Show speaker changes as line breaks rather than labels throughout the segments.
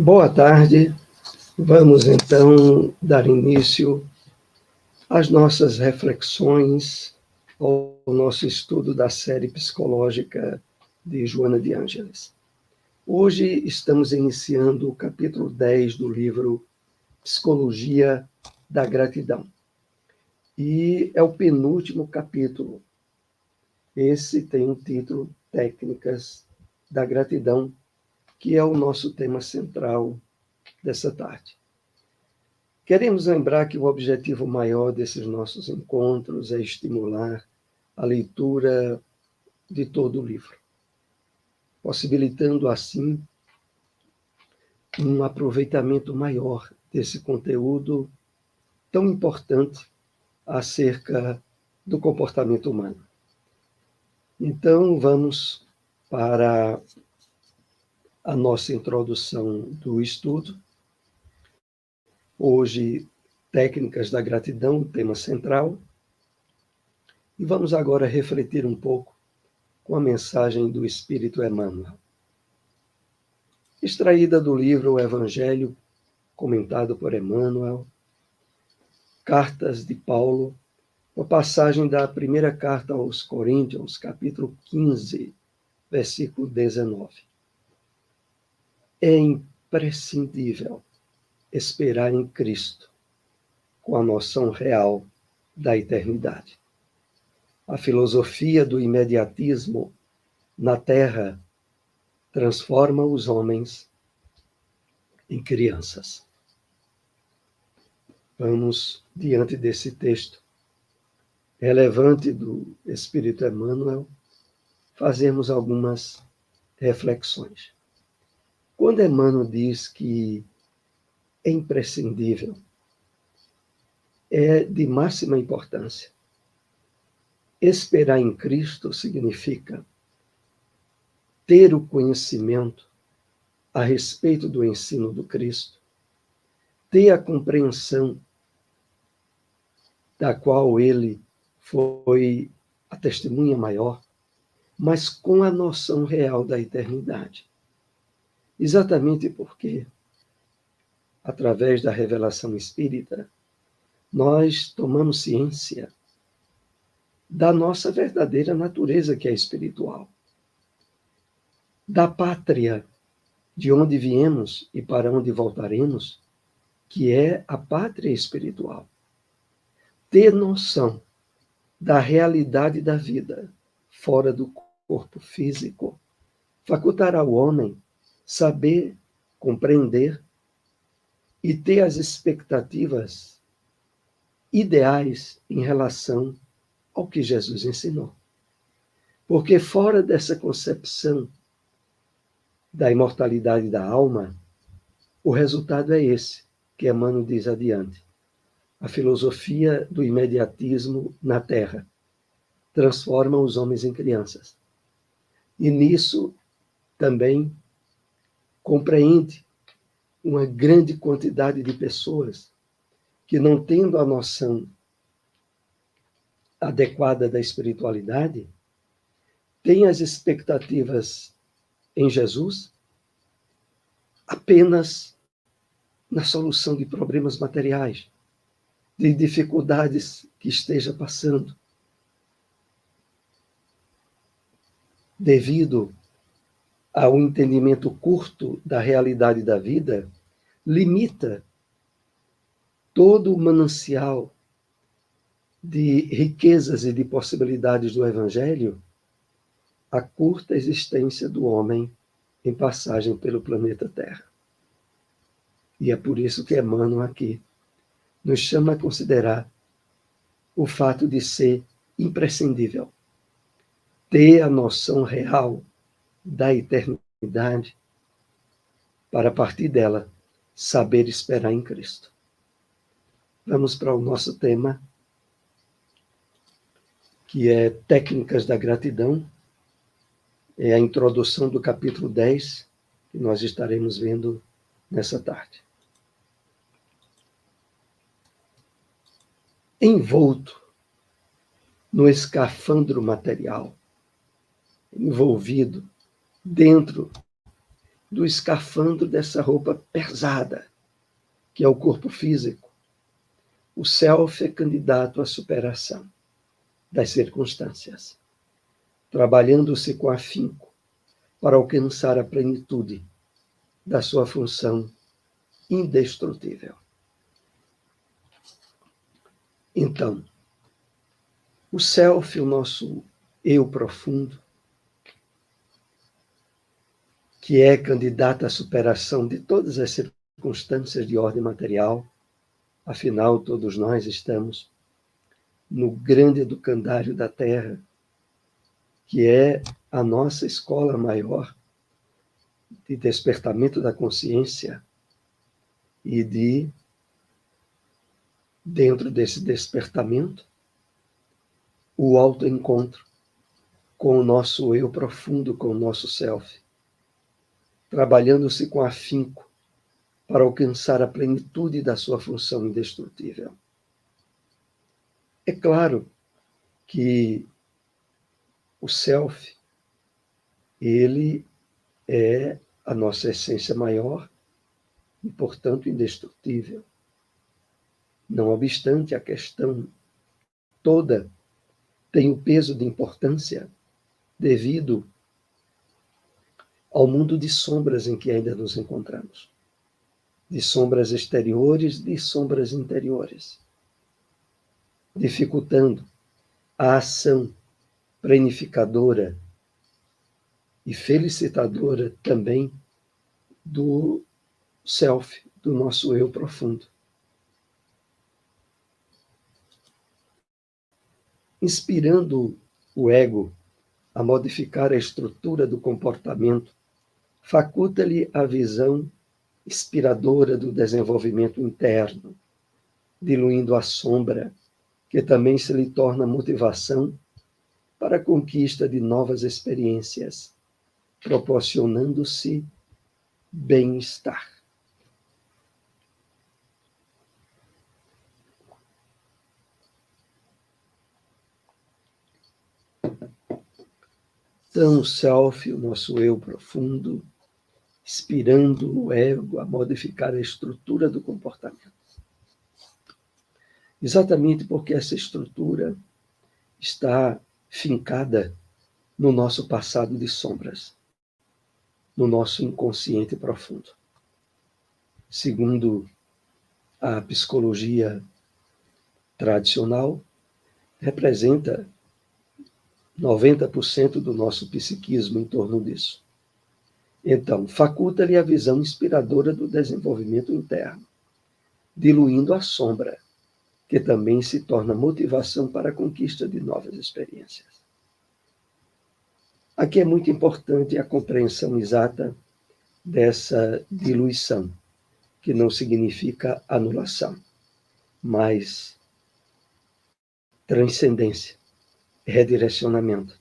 Boa tarde. Vamos então dar início às nossas reflexões ao nosso estudo da série psicológica de Joana de Ângeles. Hoje estamos iniciando o capítulo 10 do livro Psicologia da Gratidão. E é o penúltimo capítulo. Esse tem o título Técnicas da Gratidão, que é o nosso tema central dessa tarde. Queremos lembrar que o objetivo maior desses nossos encontros é estimular a leitura de todo o livro, possibilitando assim um aproveitamento maior desse conteúdo tão importante acerca do comportamento humano. Então, vamos para a nossa introdução do estudo. Hoje, técnicas da gratidão, tema central. E vamos agora refletir um pouco com a mensagem do Espírito Emmanuel. Extraída do livro O Evangelho, comentado por Emmanuel, Cartas de Paulo, uma passagem da primeira carta aos Coríntios, capítulo 15, versículo 19. É imprescindível esperar em Cristo com a noção real da eternidade. A filosofia do imediatismo na Terra transforma os homens em crianças. Vamos, diante desse texto relevante do Espírito Emmanuel, fazermos algumas reflexões. Quando Emmanuel diz que é imprescindível, é de máxima importância. Esperar em Cristo significa ter o conhecimento a respeito do ensino do Cristo, ter a compreensão da qual ele foi a testemunha maior, mas com a noção real da eternidade. Exatamente porque, através da revelação espírita, nós tomamos ciência da nossa verdadeira natureza, que é espiritual, da pátria de onde viemos e para onde voltaremos, que é a pátria espiritual. Ter noção da realidade da vida fora do corpo físico facultará ao homem saber, compreender e ter as expectativas ideais em relação ao que Jesus ensinou. Porque fora dessa concepção da imortalidade da alma, o resultado é esse, que Emmanuel diz adiante. A filosofia do imediatismo na Terra transforma os homens em crianças. E nisso também compreende uma grande quantidade de pessoas que, não tendo a noção adequada da espiritualidade, têm as expectativas em Jesus apenas na solução de problemas materiais, de dificuldades que esteja passando, devido ao entendimento curto da realidade da vida, limita todo o manancial de riquezas e de possibilidades do Evangelho à curta existência do homem em passagem pelo planeta Terra. E é por isso que Emmanuel aqui nos chama a considerar o fato de ser imprescindível ter a noção real da eternidade para, a partir dela, saber esperar em Cristo. Vamos para o nosso tema, que é Técnicas da Gratidão. É a introdução do capítulo 10, que nós estaremos vendo nessa tarde. Envolto no escafandro material, envolvido dentro do escafandro dessa roupa pesada, que é o corpo físico. O self é candidato à superação das circunstâncias, trabalhando-se com afinco para alcançar a plenitude da sua função indestrutível. Então, o self, o nosso eu profundo, que é candidato à superação de todas as circunstâncias de ordem material, afinal, todos nós estamos no grande educandário da Terra, que é a nossa escola maior de despertamento da consciência e dentro desse despertamento, o autoencontro com o nosso eu profundo, com o nosso self, trabalhando-se com afinco para alcançar a plenitude da sua função indestrutível. É claro que o self, ele é a nossa essência maior e, portanto, indestrutível. Não obstante, a questão toda tem o peso de importância devido ao mundo de sombras em que ainda nos encontramos. De sombras exteriores, de sombras interiores, dificultando a ação planificadora e felicitadora também do self, do nosso eu profundo. Inspirando o ego a modificar a estrutura do comportamento, faculta-lhe a visão inspiradora do desenvolvimento interno, diluindo a sombra, que também se lhe torna motivação para a conquista de novas experiências, proporcionando-se bem-estar. Então, o self, o nosso eu profundo, inspirando o ego a modificar a estrutura do comportamento. Exatamente porque essa estrutura está fincada no nosso passado de sombras, no nosso inconsciente profundo. Segundo a psicologia tradicional, representa 90% do nosso psiquismo em torno disso. Então, faculta-lhe a visão inspiradora do desenvolvimento interno, diluindo a sombra, que também se torna motivação para a conquista de novas experiências. Aqui é muito importante a compreensão exata dessa diluição, que não significa anulação, mas transcendência, redirecionamento,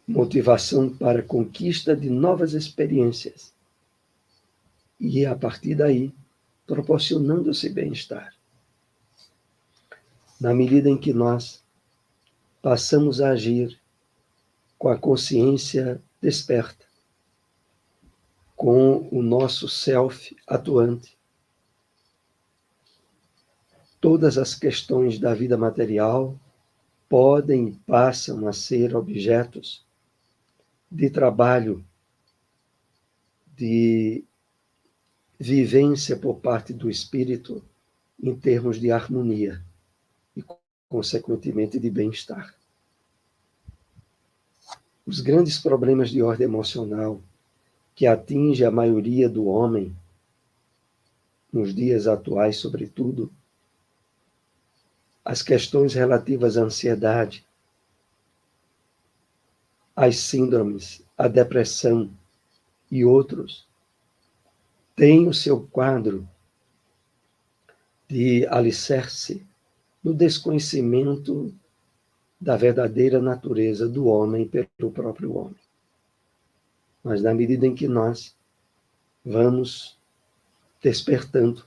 motivação para a conquista de novas experiências e, a partir daí, proporcionando-se bem-estar. Na medida em que nós passamos a agir com a consciência desperta, com o nosso self atuante, todas as questões da vida material podem e passam a ser objetos de trabalho, de vivência por parte do espírito em termos de harmonia e, consequentemente, de bem-estar. Os grandes problemas de ordem emocional que atinge a maioria do homem, nos dias atuais, sobretudo, as questões relativas à ansiedade, às síndromes, à depressão e outros, têm o seu quadro de alicerce no desconhecimento da verdadeira natureza do homem pelo próprio homem. Mas na medida em que nós vamos despertando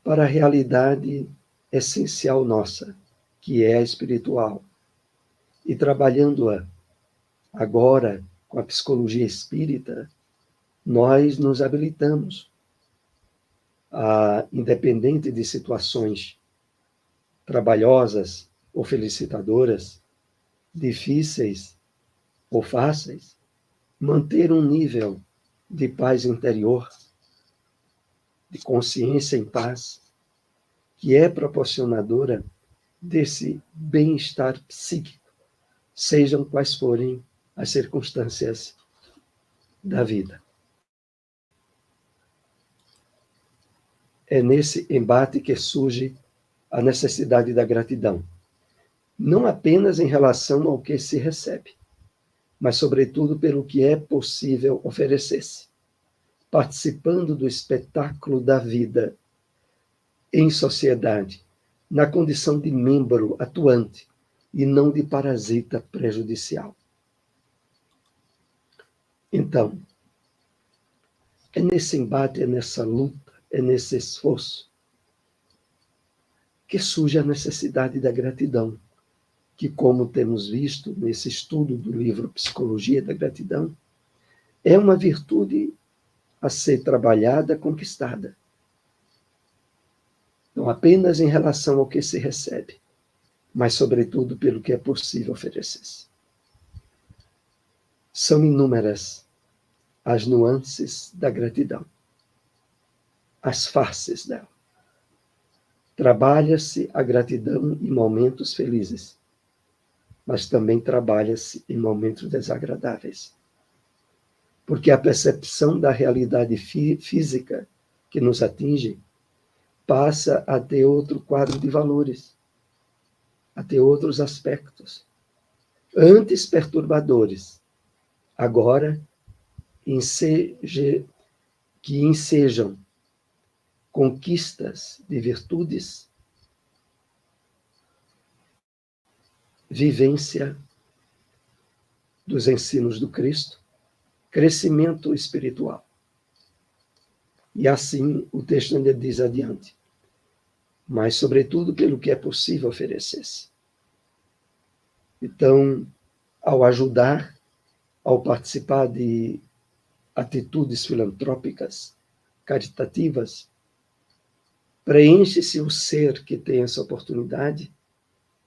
para a realidade essencial nossa, que é a espiritual, e trabalhando-a agora com a psicologia espírita, nós nos habilitamos a, independente de situações trabalhosas ou felicitadoras, difíceis ou fáceis, manter um nível de paz interior, de consciência em paz, que é proporcionadora desse bem-estar psíquico, sejam quais forem as circunstâncias da vida. É nesse embate que surge a necessidade da gratidão, não apenas em relação ao que se recebe, mas, sobretudo, pelo que é possível oferecer-se, participando do espetáculo da vida em sociedade, na condição de membro atuante e não de parasita prejudicial. Então, é nesse embate, é nessa luta, é nesse esforço que surge a necessidade da gratidão, que, como temos visto nesse estudo do livro Psicologia da Gratidão, é uma virtude a ser trabalhada, conquistada. Não apenas em relação ao que se recebe, mas, sobretudo, pelo que é possível oferecer-se. São inúmeras as nuances da gratidão, as faces dela. Trabalha-se a gratidão em momentos felizes, mas também trabalha-se em momentos desagradáveis. Porque a percepção da realidade física que nos atinge passa a ter outro quadro de valores, a ter outros aspectos, antes perturbadores, agora que ensejam conquistas de virtudes, vivência dos ensinos do Cristo, crescimento espiritual. E assim o texto ainda diz adiante, mas sobretudo pelo que é possível oferecer-se. Então, ao ajudar, ao participar de atitudes filantrópicas, caritativas, preenche-se o ser que tem essa oportunidade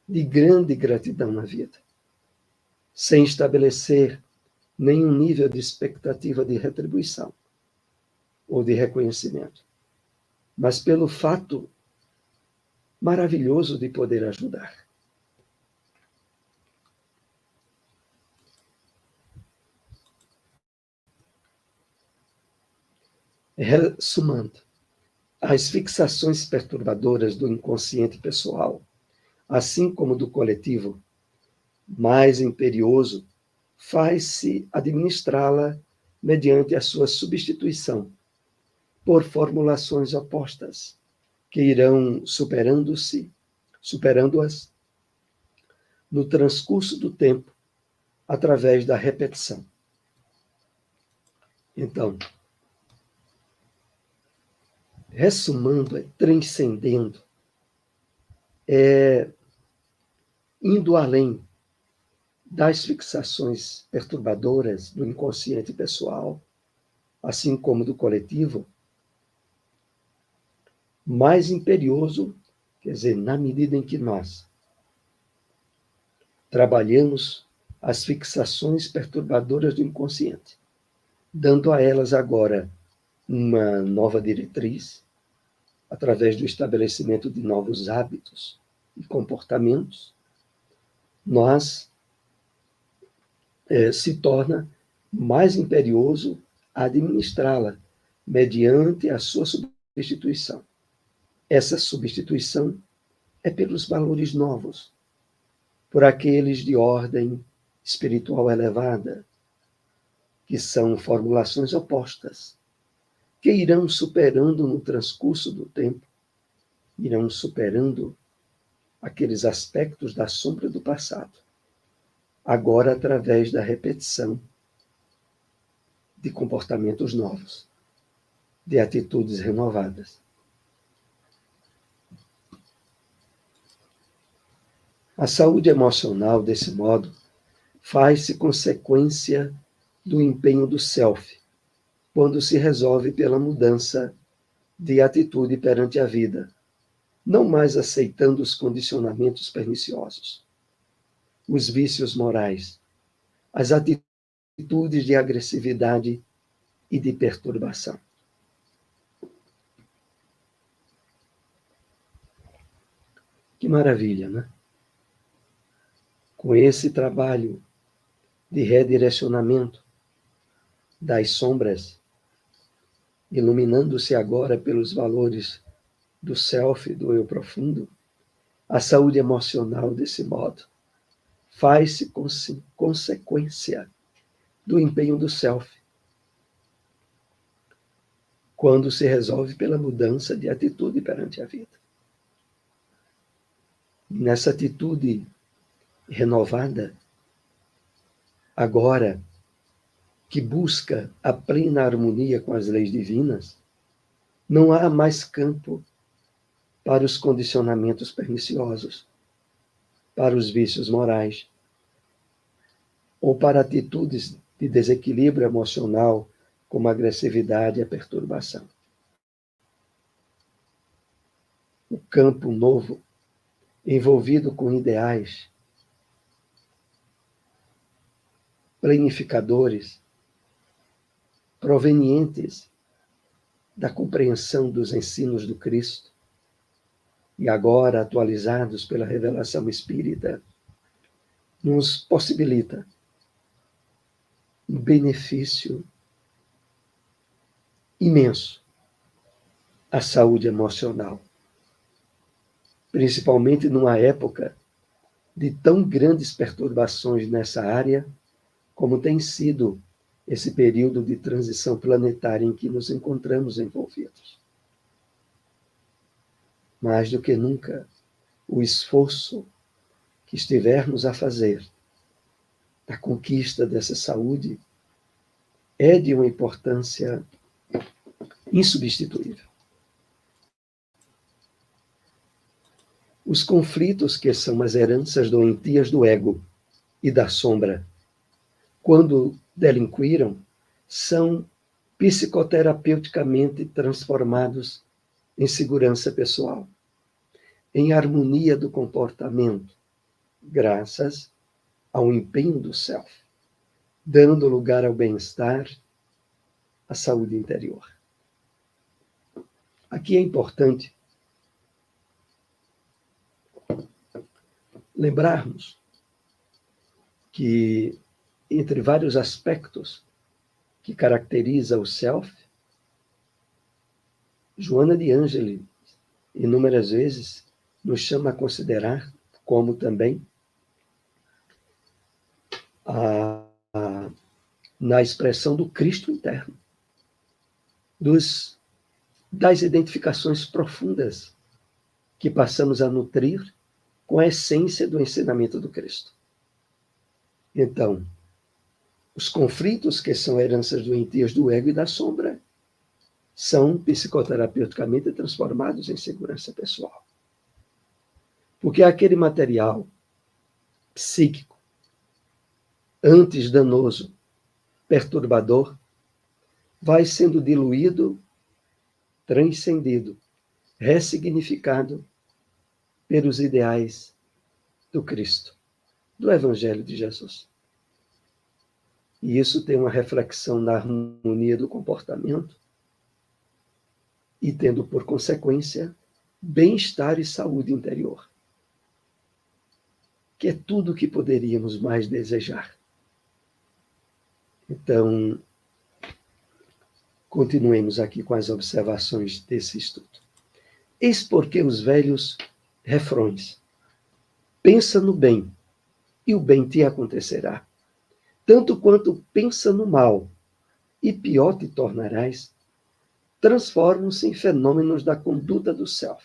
de grande gratidão na vida, sem estabelecer nenhum nível de expectativa de retribuição ou de reconhecimento, mas pelo fato maravilhoso de poder ajudar. Resumando, as fixações perturbadoras do inconsciente pessoal, assim como do coletivo, mais imperioso, faz-se administrá-la mediante a sua substituição por formulações opostas, que irão superando-as no transcurso do tempo, através da repetição. Então, ressumando, transcendendo, indo além das fixações perturbadoras do inconsciente pessoal, assim como do coletivo, mais imperioso, quer dizer, na medida em que nós trabalhamos as fixações perturbadoras do inconsciente, dando a elas agora uma nova diretriz, através do estabelecimento de novos hábitos e comportamentos, nós se torna mais imperioso administrá-la mediante a sua substituição. Essa substituição é pelos valores novos, por aqueles de ordem espiritual elevada, que são formulações opostas, que irão superando no transcurso do tempo, irão superando aqueles aspectos da sombra do passado, agora através da repetição de comportamentos novos, de atitudes renovadas. A saúde emocional, desse modo, faz-se consequência do empenho do self, quando se resolve pela mudança de atitude perante a vida, não mais aceitando os condicionamentos perniciosos, os vícios morais, as atitudes de agressividade e de perturbação. Que maravilha, né? Com esse trabalho de redirecionamento das sombras, iluminando-se agora pelos valores do self, do eu profundo, a saúde emocional, desse modo, faz-se consequência do empenho do self, quando se resolve pela mudança de atitude perante a vida. Nessa atitude renovada, agora, que busca a plena harmonia com as leis divinas, não há mais campo para os condicionamentos perniciosos, para os vícios morais, ou para atitudes de desequilíbrio emocional, como a agressividade e a perturbação. O campo novo, envolvido com ideais planificadores, provenientes da compreensão dos ensinos do Cristo, e agora atualizados pela revelação espírita, nos possibilita um benefício imenso à saúde emocional, principalmente numa época de tão grandes perturbações nessa área, como tem sido esse período de transição planetária em que nos encontramos envolvidos. Mais do que nunca, o esforço que estivermos a fazer da conquista dessa saúde é de uma importância insubstituível. Os conflitos, que são as heranças doentias do ego e da sombra, quando delinquiram, são psicoterapeuticamente transformados em segurança pessoal, em harmonia do comportamento, graças ao empenho do self, dando lugar ao bem-estar, à saúde interior. Aqui é importante lembrarmos que, entre vários aspectos que caracteriza o self, Joana de Ângelis, inúmeras vezes, nos chama a considerar como também na expressão do Cristo interno, das identificações profundas que passamos a nutrir com a essência do ensinamento do Cristo. Então, os conflitos, que são heranças doentias do ego e da sombra, são psicoterapeuticamente transformados em segurança pessoal. Porque aquele material psíquico, antes danoso, perturbador, vai sendo diluído, transcendido, ressignificado pelos ideais do Cristo, do Evangelho de Jesus. E isso tem uma reflexão na harmonia do comportamento e tendo por consequência bem-estar e saúde interior, que é tudo o que poderíamos mais desejar. Então, continuemos aqui com as observações desse estudo. Eis porque os velhos refrões: pensa no bem, e o bem te acontecerá. Tanto quanto pensa no mal, e pior te tornarás, transformam-se em fenômenos da conduta do self,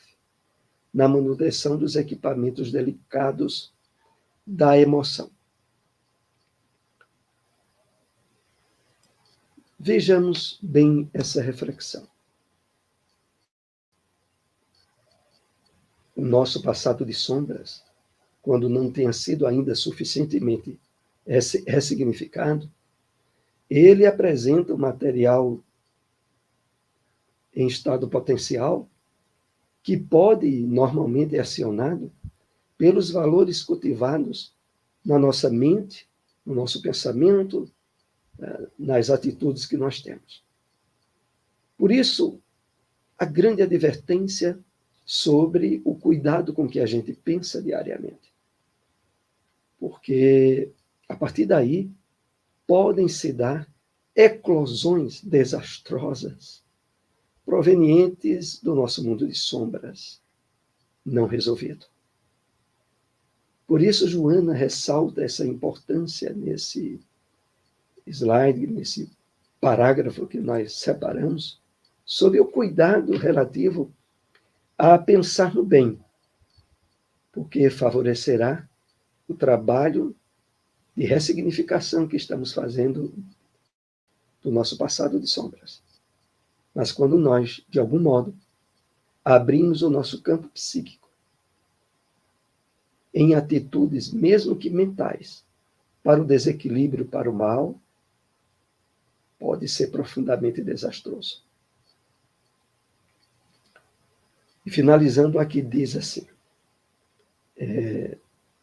na manutenção dos equipamentos delicados da emoção. Vejamos bem essa reflexão. O nosso passado de sombras, quando não tenha sido ainda suficientemente ressignificado, ele apresenta o material em estado potencial que pode, normalmente, é acionado pelos valores cultivados na nossa mente, no nosso pensamento, nas atitudes que nós temos. Por isso, a grande advertência sobre o cuidado com que a gente pensa diariamente. Porque, a partir daí, podem se dar eclosões desastrosas provenientes do nosso mundo de sombras não resolvido. Por isso, Joana ressalta essa importância nesse slide, nesse parágrafo que nós separamos, sobre o cuidado relativo a pensar no bem, porque favorecerá o trabalho de ressignificação que estamos fazendo do nosso passado de sombras. Mas quando nós, de algum modo, abrimos o nosso campo psíquico em atitudes, mesmo que mentais, para o desequilíbrio, para o mal, pode ser profundamente desastroso. E finalizando aqui, diz assim,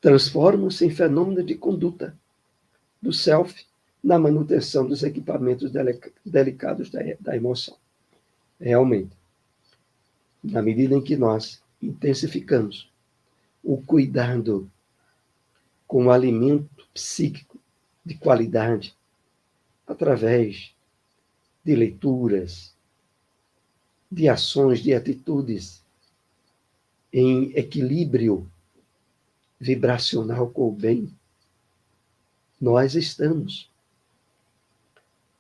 transformam-se em fenômeno de conduta do self na manutenção dos equipamentos delicados da emoção. Realmente, na medida em que nós intensificamos o cuidado com o alimento psíquico de qualidade, através de leituras, de ações, de atitudes em equilíbrio vibracional com o bem, nós estamos,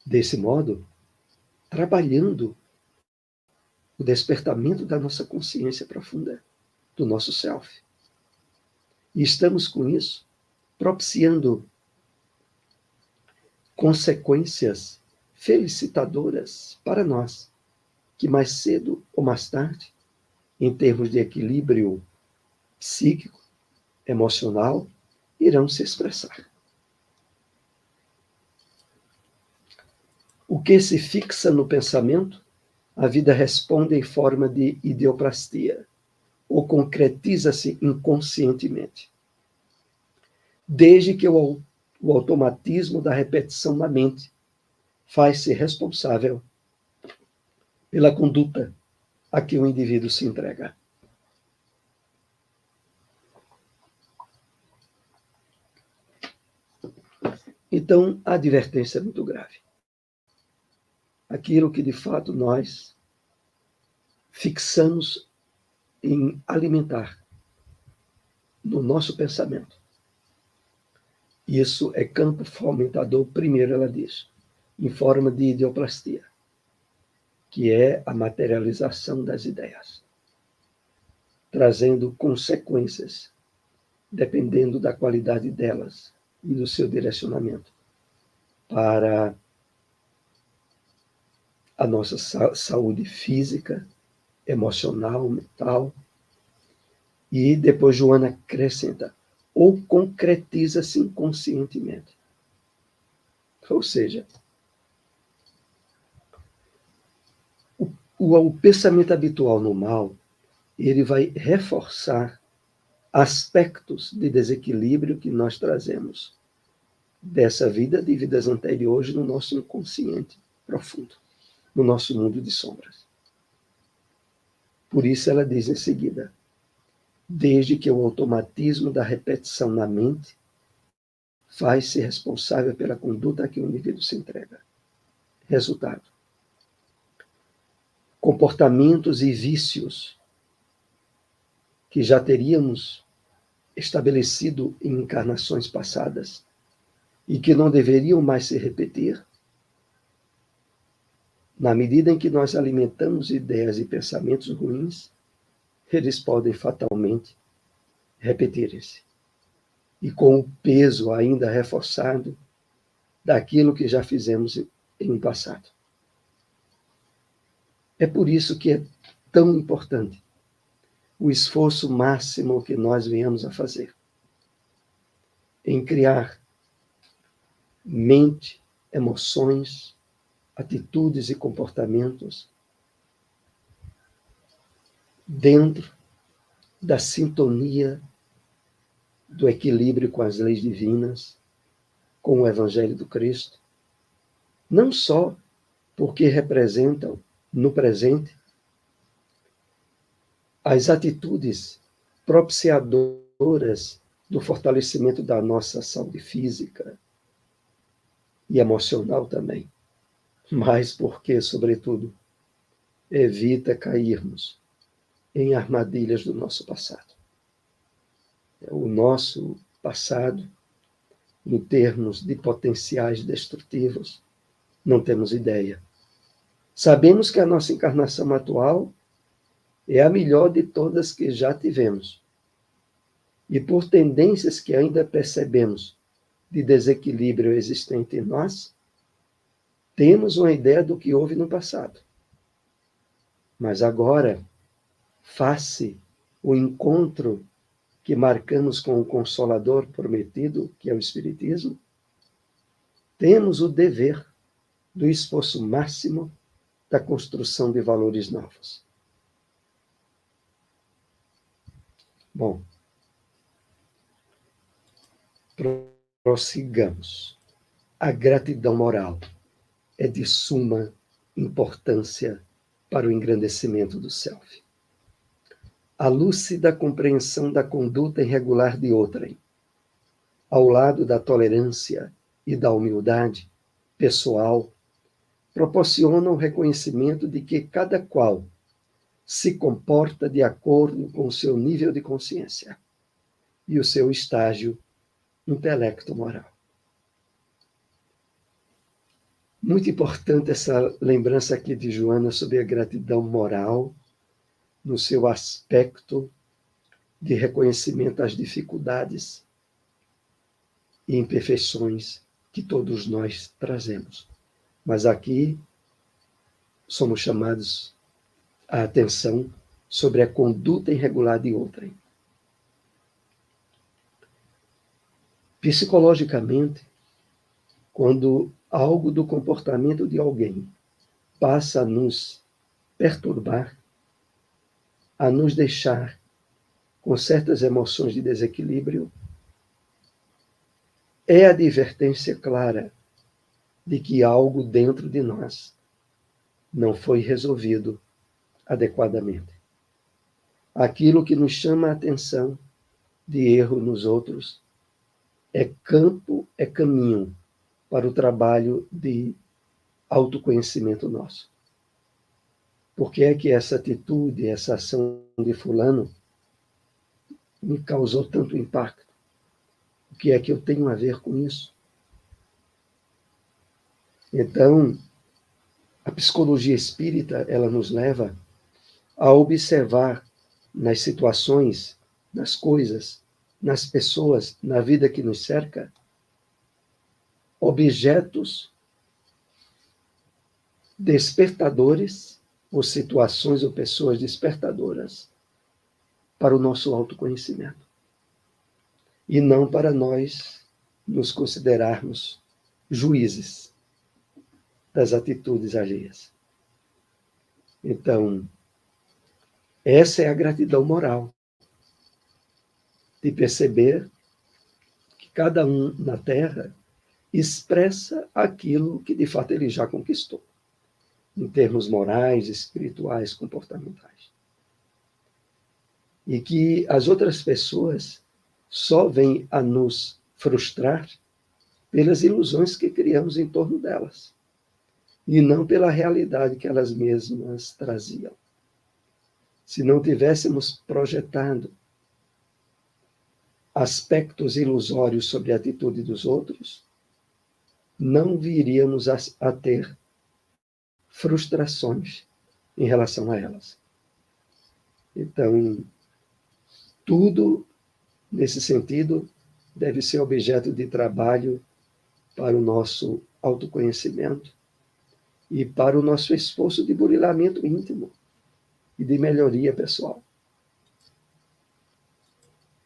desse modo, trabalhando o despertamento da nossa consciência profunda, do nosso self. E estamos, com isso, propiciando consequências felicitadoras para nós, que mais cedo ou mais tarde, em termos de equilíbrio psíquico, emocional, irão se expressar. O que se fixa no pensamento, a vida responde em forma de idioplastia, ou concretiza-se inconscientemente. Desde que o automatismo da repetição na mente faz-se responsável pela conduta a que o indivíduo se entrega. Então, a advertência é muito grave. Aquilo que, de fato, nós fixamos em alimentar no nosso pensamento. Isso é campo fomentador, primeiro ela diz, em forma de idioplastia, que é a materialização das ideias, trazendo consequências, dependendo da qualidade delas e do seu direcionamento, para a nossa saúde física, emocional, mental. E depois Joana acrescenta, ou concretiza-se inconscientemente. Ou seja, o pensamento habitual no mal, ele vai reforçar aspectos de desequilíbrio que nós trazemos dessa vida, de vidas anteriores, no nosso inconsciente profundo, no nosso mundo de sombras. Por isso ela diz em seguida, desde que o automatismo da repetição na mente faz-se responsável pela conduta a que o indivíduo se entrega. Resultado: comportamentos e vícios que já teríamos estabelecido em encarnações passadas e que não deveriam mais se repetir, na medida em que nós alimentamos ideias e pensamentos ruins, eles podem fatalmente repetirem-se. E com o peso ainda reforçado daquilo que já fizemos em um passado. É por isso que é tão importante o esforço máximo que nós venhamos a fazer em criar mente, emoções, atitudes e comportamentos dentro da sintonia do equilíbrio com as leis divinas, com o Evangelho do Cristo, não só porque representam, no presente, as atitudes propiciadoras do fortalecimento da nossa saúde física e emocional também, mas porque, sobretudo, evita cairmos em armadilhas do nosso passado. O nosso passado, em termos de potenciais destrutivos, não temos ideia. Sabemos que a nossa encarnação atual é a melhor de todas que já tivemos. E por tendências que ainda percebemos de desequilíbrio existente em nós, temos uma ideia do que houve no passado. Mas agora, face o encontro que marcamos com o Consolador prometido, que é o Espiritismo, temos o dever do esforço máximo da construção de valores novos. Bom, prossigamos. A gratidão moral é de suma importância para o engrandecimento do self. A lúcida compreensão da conduta irregular de outrem, ao lado da tolerância e da humildade pessoal, proporciona o reconhecimento de que cada qual se comporta de acordo com o seu nível de consciência e o seu estágio intelecto-moral. Muito importante essa lembrança aqui de Joana sobre a gratidão moral, no seu aspecto de reconhecimento às dificuldades e imperfeições que todos nós trazemos. Mas aqui somos chamados a atenção sobre a conduta irregular de outrem. Psicologicamente, quando algo do comportamento de alguém passa a nos perturbar, a nos deixar com certas emoções de desequilíbrio, é a advertência clara de que algo dentro de nós não foi resolvido adequadamente. Aquilo que nos chama a atenção de erro nos outros é caminho para o trabalho de autoconhecimento nosso. Por que é que essa atitude, essa ação de fulano me causou tanto impacto? O que é que eu tenho a ver com isso? Então, a psicologia espírita, ela nos leva a observar nas situações, nas coisas, nas pessoas, na vida que nos cerca, objetos despertadores, ou situações ou pessoas despertadoras para o nosso autoconhecimento. E não para nós nos considerarmos juízes das atitudes alheias. Então, essa é a gratidão moral, de perceber que cada um na Terra expressa aquilo que de fato ele já conquistou, em termos morais, espirituais, comportamentais. E que as outras pessoas só vêm a nos frustrar pelas ilusões que criamos em torno delas, e não pela realidade que elas mesmas traziam. Se não tivéssemos projetado aspectos ilusórios sobre a atitude dos outros, não viríamos a ter frustrações em relação a elas. Então, tudo nesse sentido deve ser objeto de trabalho para o nosso autoconhecimento e para o nosso esforço de burilamento íntimo e de melhoria pessoal.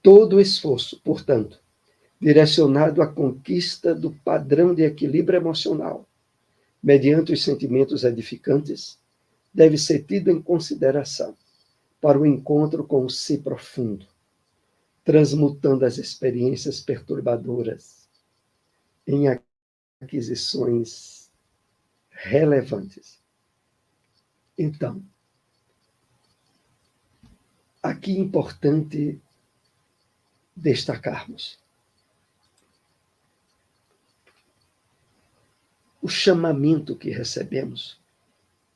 Todo esforço, portanto, direcionado à conquista do padrão de equilíbrio emocional, mediante os sentimentos edificantes, deve ser tido em consideração para o encontro com o si profundo, transmutando as experiências perturbadoras em aquisições relevantes. Então, aqui é importante destacarmos o chamamento que recebemos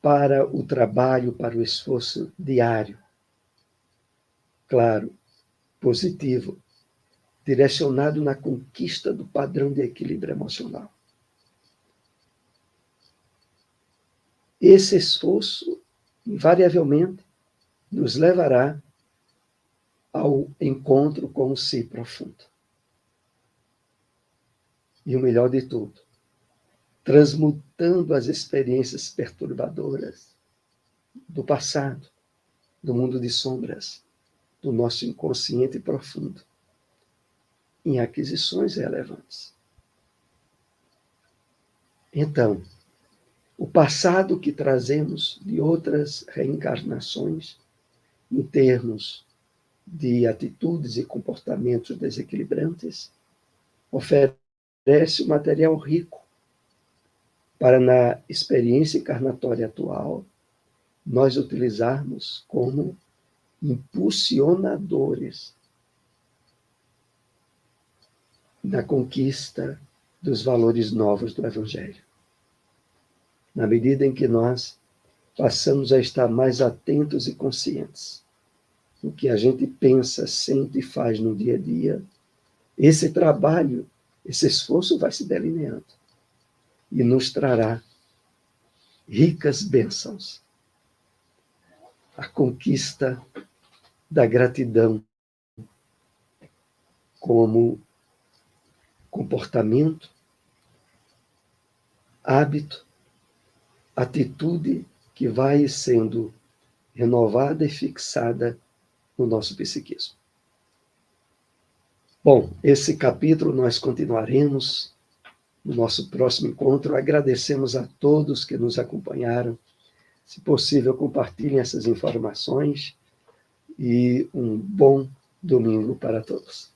para o trabalho, para o esforço diário. Claro, positivo, direcionado na conquista do padrão de equilíbrio emocional. Esse esforço, invariavelmente, nos levará ao encontro com o si profundo. E o melhor de tudo, transmutando as experiências perturbadoras do passado, do mundo de sombras, do nosso inconsciente profundo, em aquisições relevantes. Então, o passado que trazemos de outras reencarnações, em termos de atitudes e comportamentos desequilibrantes, oferece um material rico para, na experiência encarnatória atual, nós utilizarmos como impulsionadores na conquista dos valores novos do Evangelho. Na medida em que nós passamos a estar mais atentos e conscientes do que a gente pensa, sente e faz no dia a dia, esse trabalho, esse esforço vai se delineando e nos trará ricas bênçãos. A conquista da gratidão como comportamento, hábito, atitude que vai sendo renovada e fixada no nosso psiquismo. Bom, esse capítulo nós continuaremos no nosso próximo encontro. Agradecemos a todos que nos acompanharam. Se possível, compartilhem essas informações e um bom domingo para todos.